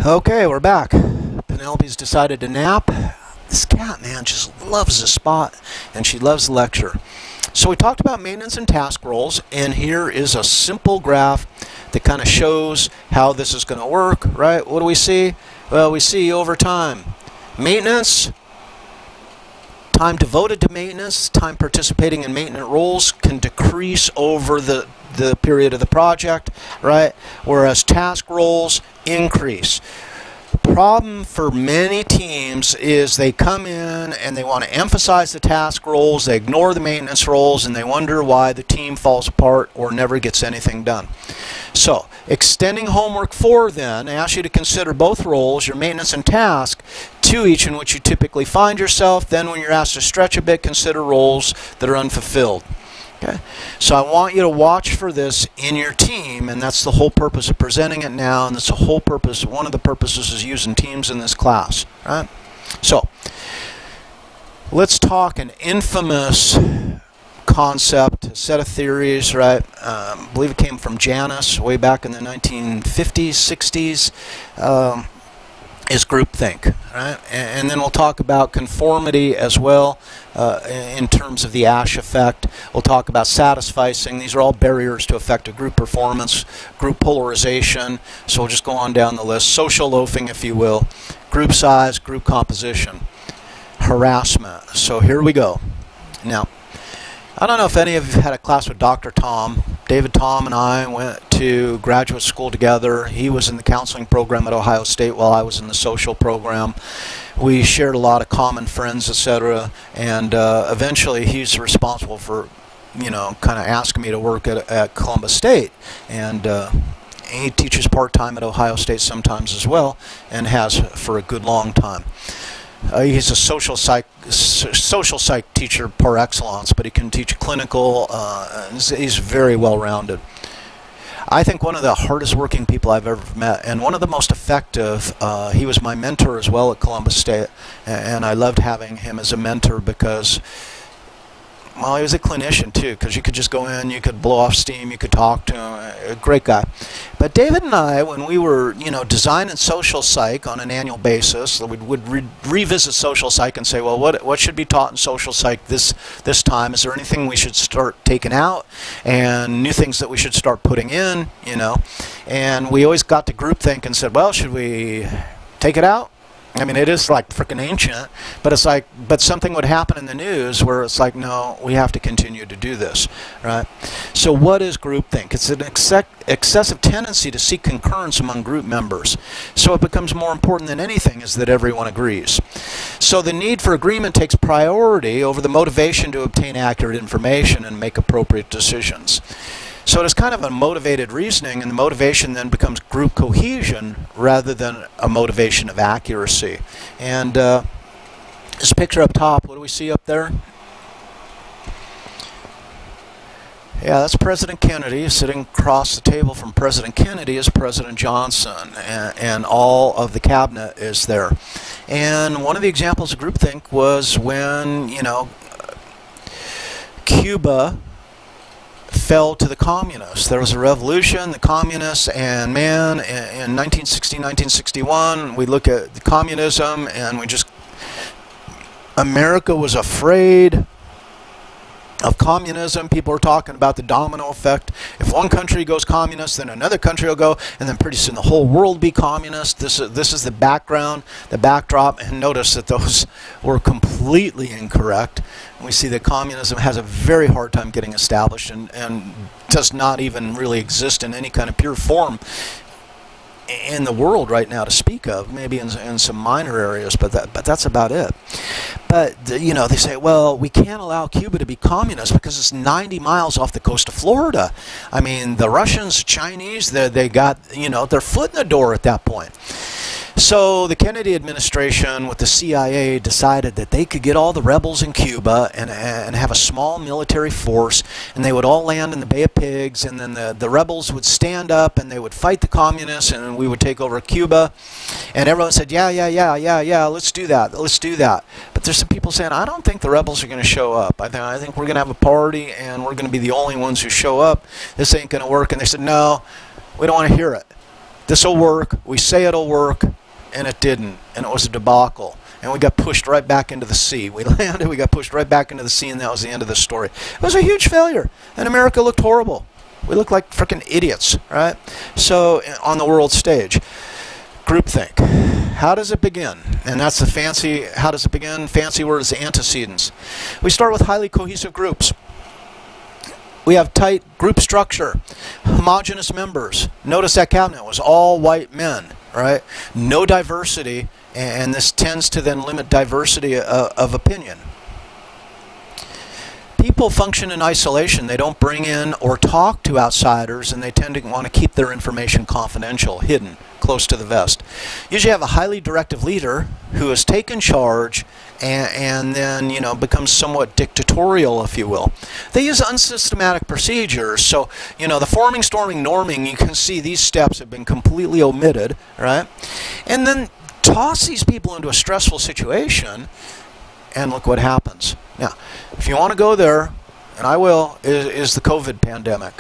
Okay, we're back. Penelope's decided to nap. This cat, man, just loves this spot, and she loves the lecture. So we talked about maintenance and task roles, and here is a simple graph that kind of shows how this is going to work, right? What do we see? Well, we see over time. Maintenance, time devoted to maintenance, time participating in maintenance roles can decrease over the period of the project, right? Whereas task roles increase. Problem for many teams is they come in and they want to emphasize the task roles, they ignore the maintenance roles, and they wonder why the team falls apart or never gets anything done. So, extending homework 4 then asks you to consider both roles, your maintenance and task, to each in which you typically find yourself. Then when you're asked to stretch a bit, consider roles that are unfulfilled. Okay. So I want you to watch for this in your team, and that's the whole purpose of presenting it now, and that's the whole purpose, one of the purposes is using teams in this class. Right? So, let's talk an infamous concept, a set of theories, right? I believe it came from Janus way back in the 1950s, 60s, is groupthink, right? And then we'll talk about conformity as well in terms of the Asch effect. We'll talk about satisficing. These are all barriers to effective group performance, group polarization. So we'll just go on down the list. Social loafing, if you will. Group size, group composition. Harassment. So here we go. Now, I don't know if any of you had a class with Dr. Tom. David Tom and I went to graduate school together. He was in the counseling program at Ohio State while I was in the social program. We shared a lot of common friends, etc. And eventually he's responsible for, you know, kind of asking me to work at Columbus State. And he teaches part-time at Ohio State sometimes as well, and has for a good long time. He's a social psych teacher par excellence, but he can teach clinical. He's very well-rounded. I think one of the hardest working people I've ever met, and one of the most effective. He was my mentor as well at Columbus State, and I loved having him as a mentor because, well, he was a clinician too, because you could just go in, you could blow off steam, you could talk to him, a great guy. But David and I, when we were, you know, designing social psych on an annual basis, we would revisit social psych and say, well, what should be taught in social psych this time? Is there anything we should start taking out, and new things that we should start putting in, you know? And we always got to groupthink and said, well, should we take it out? I mean, it is like freaking ancient, but it's like, but something would happen in the news where it's like, no, we have to continue to do this, right? So what is groupthink? It's an excessive tendency to seek concurrence among group members. So it becomes more important than anything is that everyone agrees. So the need for agreement takes priority over the motivation to obtain accurate information and make appropriate decisions. So it is kind of a motivated reasoning, and the motivation then becomes group cohesion rather than a motivation of accuracy. And this picture up top, what do we see up there? Yeah, that's President Kennedy. Sitting across the table from President Kennedy is President Johnson, and all of the cabinet is there. And one of the examples of groupthink was when, you know, Cuba fell to the communists. There was a revolution, the communists, and man, in 1960, 1961, we look at the communism, and we just, America was afraid of communism. People are talking about the domino effect. If one country goes communist, then another country will go, and then pretty soon the whole world will be communist. This is the background, the backdrop, and notice that those were completely incorrect. We see that communism has a very hard time getting established and does not even really exist in any kind of pure form in the world right now to speak of, maybe in some minor areas, but that's about it. But you know, they say, well, we can't allow Cuba to be communist because it's 90 miles off the coast of Florida. I mean, the Russians, Chinese, they got, you know, their foot in the door at that point. So the Kennedy administration with the CIA decided that they could get all the rebels in Cuba and have a small military force, and they would all land in the Bay of Pigs, and then the rebels would stand up and they would fight the communists, and we would take over Cuba. And everyone said, yeah, let's do that, let's do that. But there's some people saying, I don't think the rebels are going to show up. I think we're going to have a party and we're going to be the only ones who show up. This ain't going to work. And they said, no, we don't want to hear it. This will work. We say it'll work, and it didn't, and it was a debacle. And we got pushed right back into the sea. We landed, we got pushed right back into the sea, and that was the end of the story. It was a huge failure, and America looked horrible. We looked like freaking idiots, right? So, on the world stage. Groupthink. How does it begin? And that's the fancy, how does it begin? Fancy word is antecedents. We start with highly cohesive groups. We have tight group structure, homogeneous members. Notice that cabinet was all white men, right? No diversity, and this tends to then limit diversity of opinion. People function in isolation. They don't bring in or talk to outsiders, and they tend to want to keep their information confidential, hidden, close to the vest. Usually have a highly directive leader who has taken charge and then, you know, becomes somewhat dictatorial, if you will. They use unsystematic procedures. So, you know, the forming, storming, norming, you can see these steps have been completely omitted, right? And then toss these people into a stressful situation, and look what happens. Now, if you want to go there, and I will, is the COVID pandemic.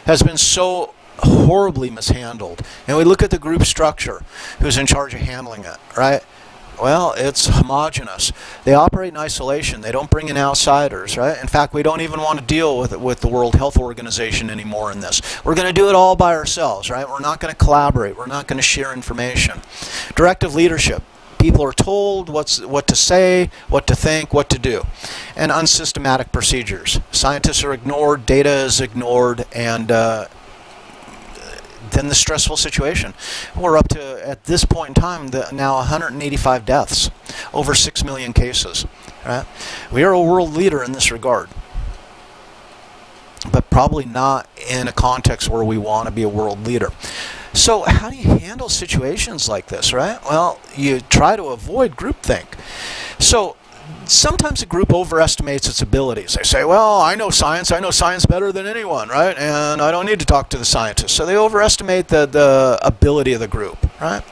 Has been so horribly mishandled. And we look at the group structure, who's in charge of handling it, right? Well, it's homogenous. They operate in isolation. They don't bring in outsiders, right? In fact, we don't even want to deal with the World Health Organization anymore in this. We're going to do it all by ourselves, right? We're not going to collaborate. We're not going to share information. Directive leadership. People are told what to say, what to think, what to do. And unsystematic procedures. Scientists are ignored, data is ignored, and then the stressful situation. We're up to, at this point in time, now 185 deaths, over 6 million cases. Right? We are a world leader in this regard, but probably not in a context where we want to be a world leader. So how do you handle situations like this, right? Well, you try to avoid groupthink. So sometimes a group overestimates its abilities. They say, well, I know science better than anyone, right? And I don't need to talk to the scientists. So they overestimate the ability of the group, right?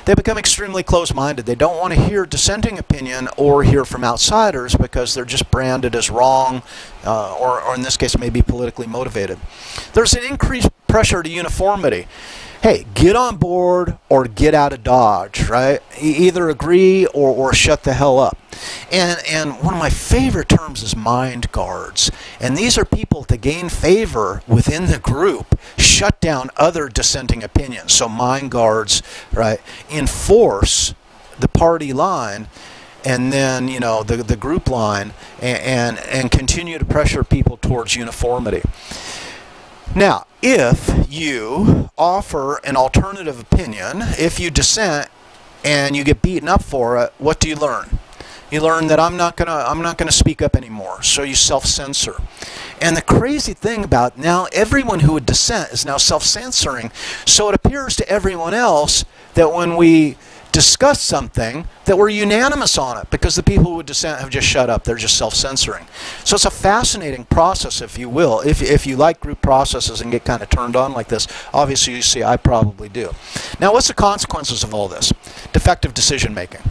They become extremely close-minded. They don't want to hear dissenting opinion or hear from outsiders because they're just branded as wrong, or in this case, maybe politically motivated. There's an increased pressure to uniformity. Hey, get on board or get out of Dodge, right? Either agree or shut the hell up. And one of my favorite terms is mind guards. And these are people to gain favor within the group, shut down other dissenting opinions. So mind guards, right, enforce the party line and then, you know, the group line and continue to pressure people towards uniformity. Now, if you offer an alternative opinion, if you dissent and you get beaten up for it, what do you learn? You learn that I'm not gonna speak up anymore. So you self-censor. And the crazy thing about now, everyone who would dissent is now self-censoring. So it appears to everyone else that when we discuss something, that we're unanimous on it because the people who would dissent have just shut up. They're just self-censoring. So it's a fascinating process, if you will. If you like group processes and get kind of turned on like this, obviously you see I probably do. Now, what's the consequences of all this? Defective decision making.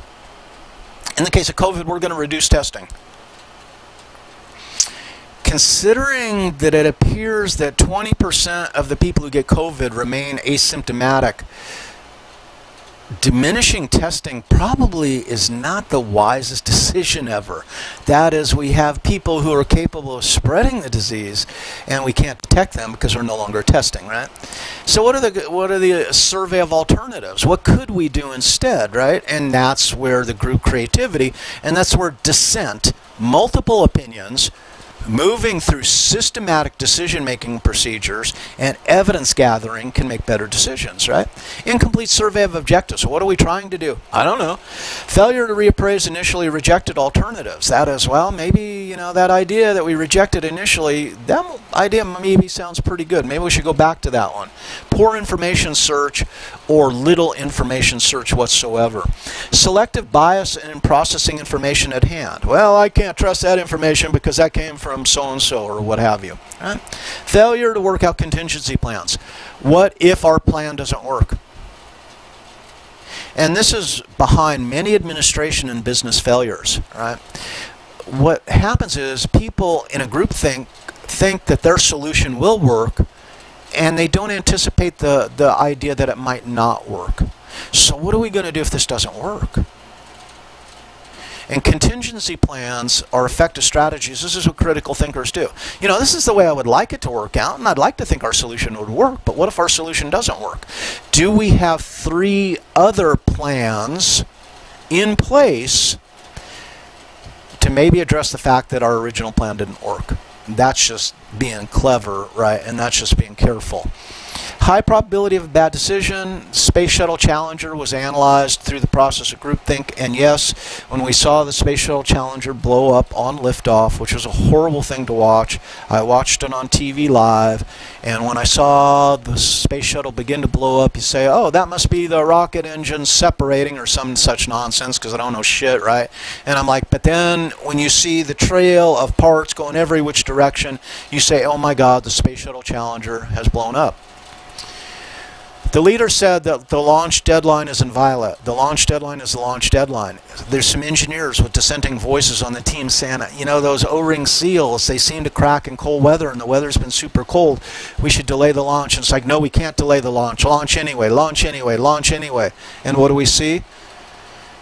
In the case of COVID, we're going to reduce testing. Considering that it appears that 20% of the people who get COVID remain asymptomatic, diminishing testing probably is not the wisest decision ever. That is, we have people who are capable of spreading the disease and we can't detect them because we're no longer testing, right? So what are the survey of alternatives? What could we do instead, right? And that's where the group creativity, and that's where dissent, multiple opinions, moving through systematic decision-making procedures and evidence gathering can make better decisions, right? Incomplete survey of objectives. So what are we trying to do? I don't know. Failure to reappraise initially rejected alternatives. That is, well, maybe, you know, that idea that we rejected initially, that idea maybe sounds pretty good. Maybe we should go back to that one. Poor information search or little information search whatsoever. Selective bias in processing information at hand. Well, I can't trust that information because that came from so-and-so or what have you. Right? Failure to work out contingency plans. What if our plan doesn't work? And this is behind many administration and business failures. Right? What happens is people in a group think that their solution will work, and they don't anticipate the idea that it might not work. So what are we going to do if this doesn't work? And contingency plans are effective strategies. This is what critical thinkers do. You know, this is the way I would like it to work out, and I'd like to think our solution would work, but what if our solution doesn't work? Do we have 3 other plans in place to maybe address the fact that our original plan didn't work? That's just being clever, right? And that's just being careful. High probability of a bad decision. Space Shuttle Challenger was analyzed through the process of groupthink, and yes, when we saw the Space Shuttle Challenger blow up on liftoff, which was a horrible thing to watch, I watched it on TV live, and when I saw the Space Shuttle begin to blow up, you say, oh, that must be the rocket engine separating or some such nonsense, because I don't know shit, right? And I'm like, but then when you see the trail of parts going every which direction, you say, oh my God, the Space Shuttle Challenger has blown up. The leader said that the launch deadline is inviolate. The launch deadline is the launch deadline. There's some engineers with dissenting voices on the team saying, you know, those O-ring seals, they seem to crack in cold weather, and the weather's been super cold. We should delay the launch. And it's like, no, we can't delay the launch. Launch anyway, launch anyway, launch anyway. And what do we see?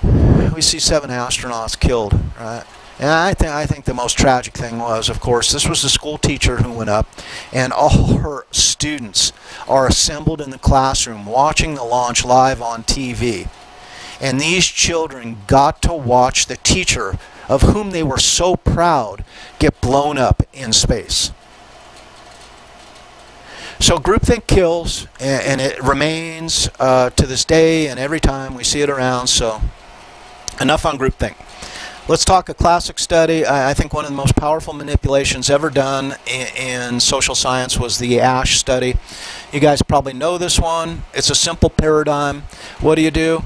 We see 7 astronauts killed, right? And I think the most tragic thing was, of course, this was the school teacher who went up, and all her students are assembled in the classroom watching the launch live on TV. And these children got to watch the teacher, of whom they were so proud, get blown up in space. So groupthink kills, and it remains to this day, and every time we see it around. So enough on groupthink. Let's talk a classic study. I think one of the most powerful manipulations ever done in social science was the Asch study. You guys probably know this one. It's a simple paradigm. What do?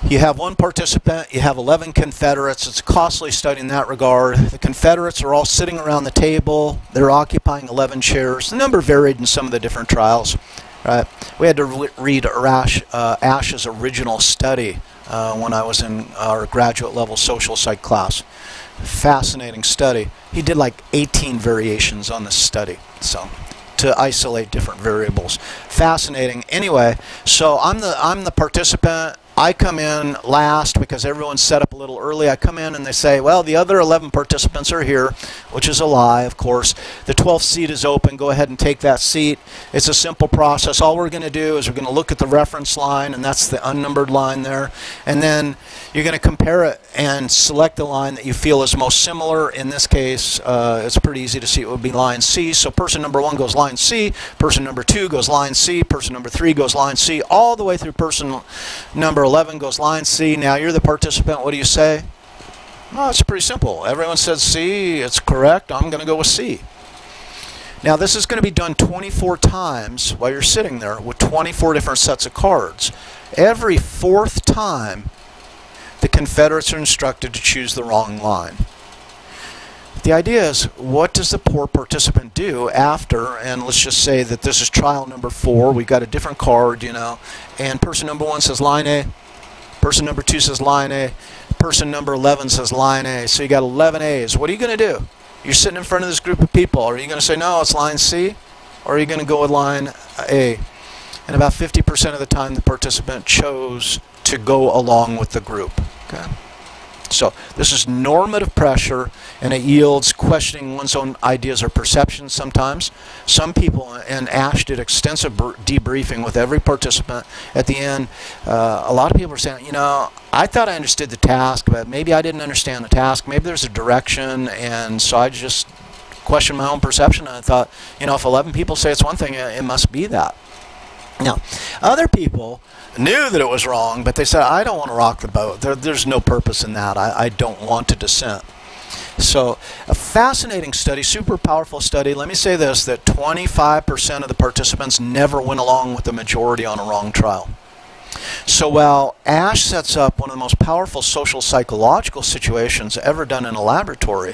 You have 1 participant, you have 11 Confederates. It's a costly study in that regard. The Confederates are all sitting around the table. They're occupying 11 chairs. The number varied in some of the different trials. Right? We had to read Asch's original study when I was in our graduate level social psych class. Fascinating study. He did like 18 variations on this study, so to isolate different variables. Fascinating. Anyway, so I'm the participant. I come in last because everyone's set up a little early. I come in and they say, well, the other 11 participants are here, which is a lie, of course. The 12th seat is open. Go ahead and take that seat. It's a simple process. All we're going to do is we're going to look at the reference line, and that's the unnumbered line there. And then you're going to compare it and select the line that you feel is most similar. In this case, it's pretty easy to see. It would be line C. So person number 1 goes line C. Person number 2 goes line C. Person number 3 goes line C. All the way through person number 11 goes line C. Now you're the participant. What do you say? Well, it's pretty simple. Everyone says C. It's correct. I'm going to go with C. Now this is going to be done 24 times while you're sitting there with 24 different sets of cards. Every 4th time, the Confederates are instructed to choose the wrong line. The idea is, what does the poor participant do after, and let's just say that this is trial number 4, we've got a different card, you know, and person number 1 says line A, person number 2 says line A, person number 11 says line A, so you got 11 A's. What are you going to do? You're sitting in front of this group of people. Are you going to say, no, it's line C, or are you going to go with line A? And about 50% of the time, the participant chose to go along with the group. Okay. So this is normative pressure, and it yields questioning one's own ideas or perceptions sometimes. Some people, and Asch did extensive debriefing with every participant. At the end, a lot of people were saying, you know, I thought I understood the task, but maybe I didn't understand the task. Maybe there's a direction, and so I just questioned my own perception, and I thought, you know, if 11 people say it's one thing, it must be that. Now, other people knew that it was wrong, but they said, I don't want to rock the boat. There's no purpose in that. I don't want to dissent. So a fascinating study, super powerful study. Let me say this, that 25% of the participants never went along with the majority on a wrong trial. So while Asch sets up one of the most powerful social psychological situations ever done in a laboratory,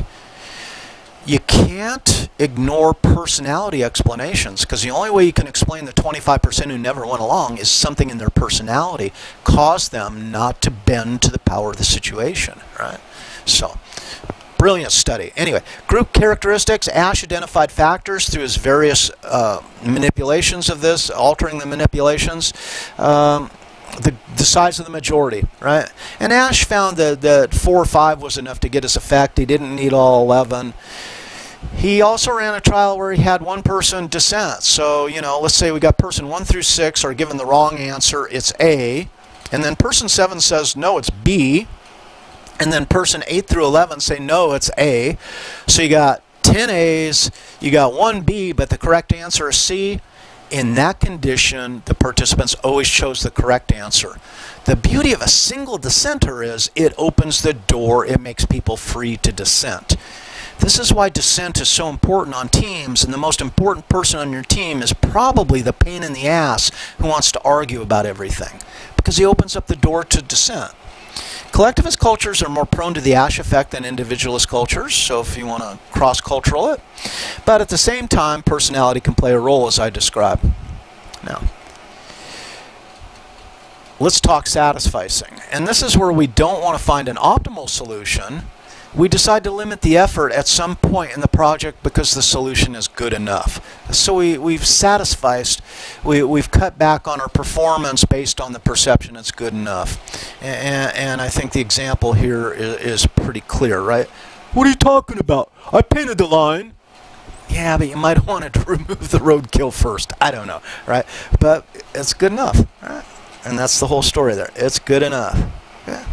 you can't ignore personality explanations, because the only way you can explain the 25% who never went along is something in their personality caused them not to bend to the power of the situation, right? So Brilliant study. Anyway, group characteristics. Asch identified factors through his various manipulations of this, altering the manipulations. The size of the majority, right? And Asch found that 4 or 5 was enough to get his effect. He didn't need all 11. He also ran a trial where he had one person dissent. So, you know, let's say we got person 1 through 6 are given the wrong answer, it's A. And then person 7 says, no, it's B. And then person 8 through 11 say, no, it's A. So you got 10 A's, you got 1 B, but the correct answer is C. In that condition, the participants always chose the correct answer. The beauty of a single dissenter is it opens the door, it makes people free to dissent. This is why dissent is so important on teams, and the most important person on your team is probably the pain in the ass who wants to argue about everything, because he opens up the door to dissent. Collectivist cultures are more prone to the Asch effect than individualist cultures, so if you want to cross-cultural it. But at the same time, personality can play a role, as I described. Now, let's talk satisficing. And this is where we don't want to find an optimal solution. We decide to limit the effort at some point in the project because the solution is good enough. So we've satisficed, we've cut back on our performance based on the perception it's good enough. And I think the example here is pretty clear, right? What are you talking about? I painted the line. Yeah, but you might have wanted to remove the roadkill first. I don't know, right? But it's good enough, right? And that's the whole story there. It's good enough. Yeah.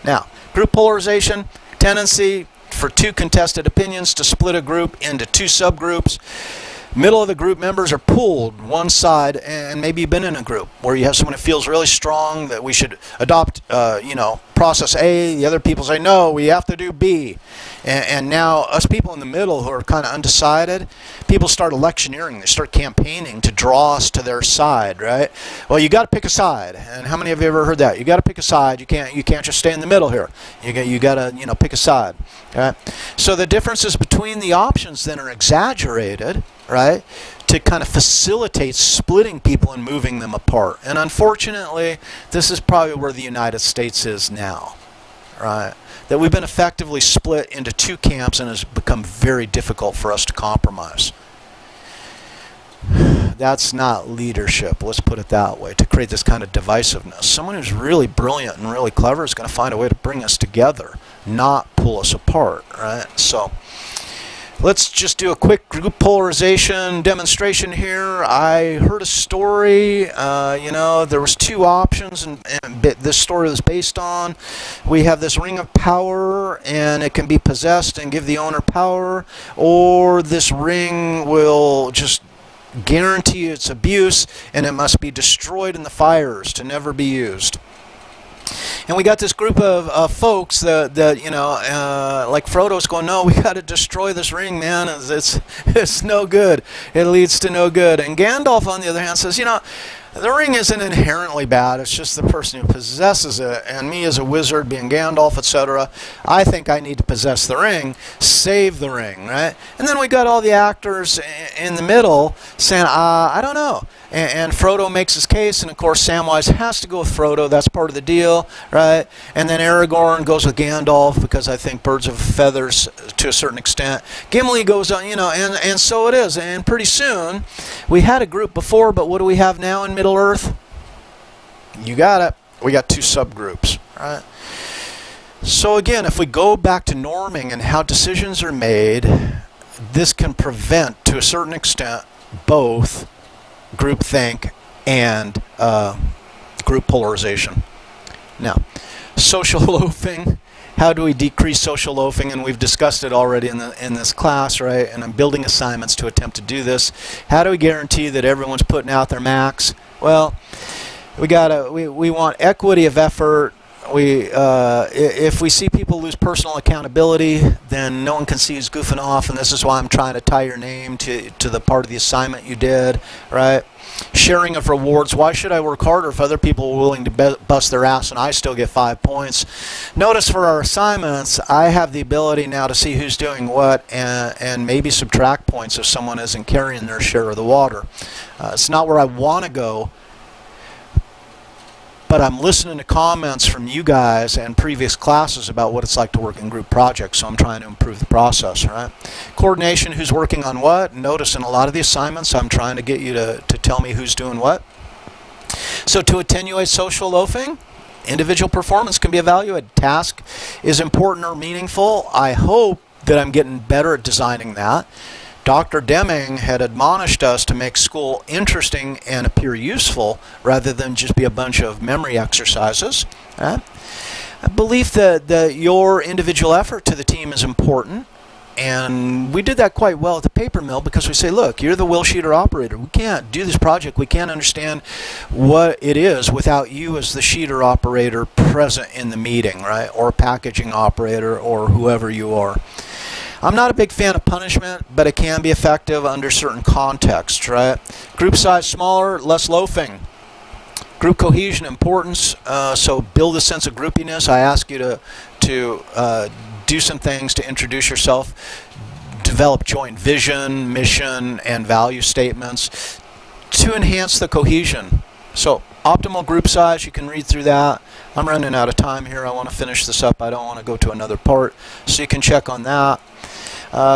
Now, group polarization. Tendency for 2 contested opinions to split a group into 2 subgroups. Middle of the group members are pulled one side, and maybe you've been in a group where you have someone who feels really strong that we should adopt, you know, process A. The other people say, no, we have to do B. And now us people in the middle who are kind of undecided, people start electioneering. They start campaigning to draw us to their side, right? Well, you got to pick a side. And how many of you ever heard that? You got to pick a side. You can't just stay in the middle here. You got to, you know, pick a side. Okay? So the differences between the options then are exaggerated, right, to kind of facilitate splitting people and moving them apart. And unfortunately, this is probably where the United States is now, right? That we've been effectively split into 2 camps and it's become very difficult for us to compromise. That's not leadership, let's put it that way, to create this kind of divisiveness. Someone who's really brilliant and really clever is going to find a way to bring us together, not pull us apart, right? So let's just do a quick group polarization demonstration here. I heard a story, you know, there was 2 options and this story was based on. We have this ring of power and it can be possessed and give the owner power, or this ring will just guarantee its abuse and it must be destroyed in the fires to never be used. And we got this group of folks that you know, like Frodo's going, no, we got to destroy this ring, man. It's no good. It leads to no good. And Gandalf, on the other hand, says, you know, the ring isn't inherently bad. It's just the person who possesses it. And me as a wizard, being Gandalf, etc., I think I need to possess the ring, save the ring, right? And then we got all the actors in the middle saying, I don't know. And Frodo makes his case, and of course Samwise has to go with Frodo. That's part of the deal, right? And then Aragorn goes with Gandalf because I think birds of feathers to a certain extent. Gimli goes on, you know, and so it is. And pretty soon, we had a group before, but what do we have now in Middle Earth? You got it. We got 2 subgroups, right? So again, if we go back to norming and how decisions are made, this can prevent, to a certain extent, both groupthink and group polarization. Now, social loafing. How do we decrease social loafing? And we've discussed it already in this class, right? And I'm building assignments to attempt to do this. How do we guarantee that everyone's putting out their max? Well, we want equity of effort. If we see people lose personal accountability, then no one can see who's goofing off, and this is why I'm trying to tie your name to the part of the assignment you did, right? Sharing of rewards. Why should I work harder if other people are willing to bust their ass and I still get 5 points? Notice for our assignments, I have the ability now to see who's doing what and maybe subtract points if someone isn't carrying their share of the water. It's not where I want to go, but I'm listening to comments from you guys and previous classes about what it's like to work in group projects, so I'm trying to improve the process, right? Coordination, who's working on what. Notice in a lot of the assignments I'm trying to get you to tell me who's doing what. So to attenuate social loafing, individual performance can be evaluated. Task is important or meaningful. I hope that I'm getting better at designing that. Dr. Deming had admonished us to make school interesting and appear useful rather than just be a bunch of memory exercises. I believe that your individual effort to the team is important, and we did that quite well at the paper mill because we say, look, you're the wheel sheeter operator. We can't do this project. We can't understand what it is without you as the sheeter operator present in the meeting, right? Or packaging operator or whoever you are. I'm not a big fan of punishment, but it can be effective under certain contexts, right? Group size smaller, less loafing. Group cohesion, importance, so build a sense of groupiness. I ask you to do some things to introduce yourself, develop joint vision, mission, and value statements to enhance the cohesion. So optimal group size, you can read through that. I'm running out of time here. I want to finish this up. I don't want to go to another part, so you can check on that.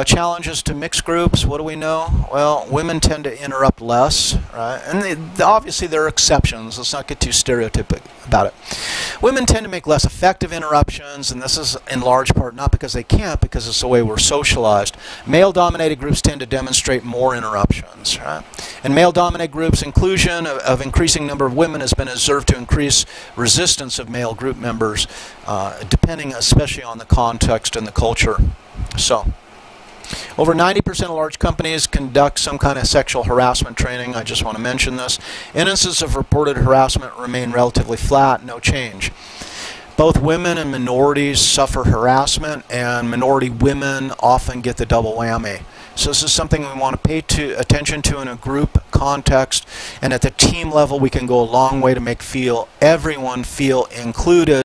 Challenges to mixed groups, what do we know? Well, women tend to interrupt less, right? And obviously there are exceptions. Let's not get too stereotypic about it. Women tend to make less effective interruptions, and this is in large part not because they can't, because it's the way we're socialized. Male-dominated groups tend to demonstrate more interruptions, right? In male-dominated groups, inclusion of increasing number of women has been observed to increase resistance of male group members, depending especially on the context and the culture. So, over 90% of large companies conduct some kind of sexual harassment training. I just want to mention this. Instances of reported harassment remain relatively flat, no change. Both women and minorities suffer harassment, and minority women often get the double whammy. So this is something we want to pay attention to in a group context, and at the team level we can go a long way to make everyone feel included.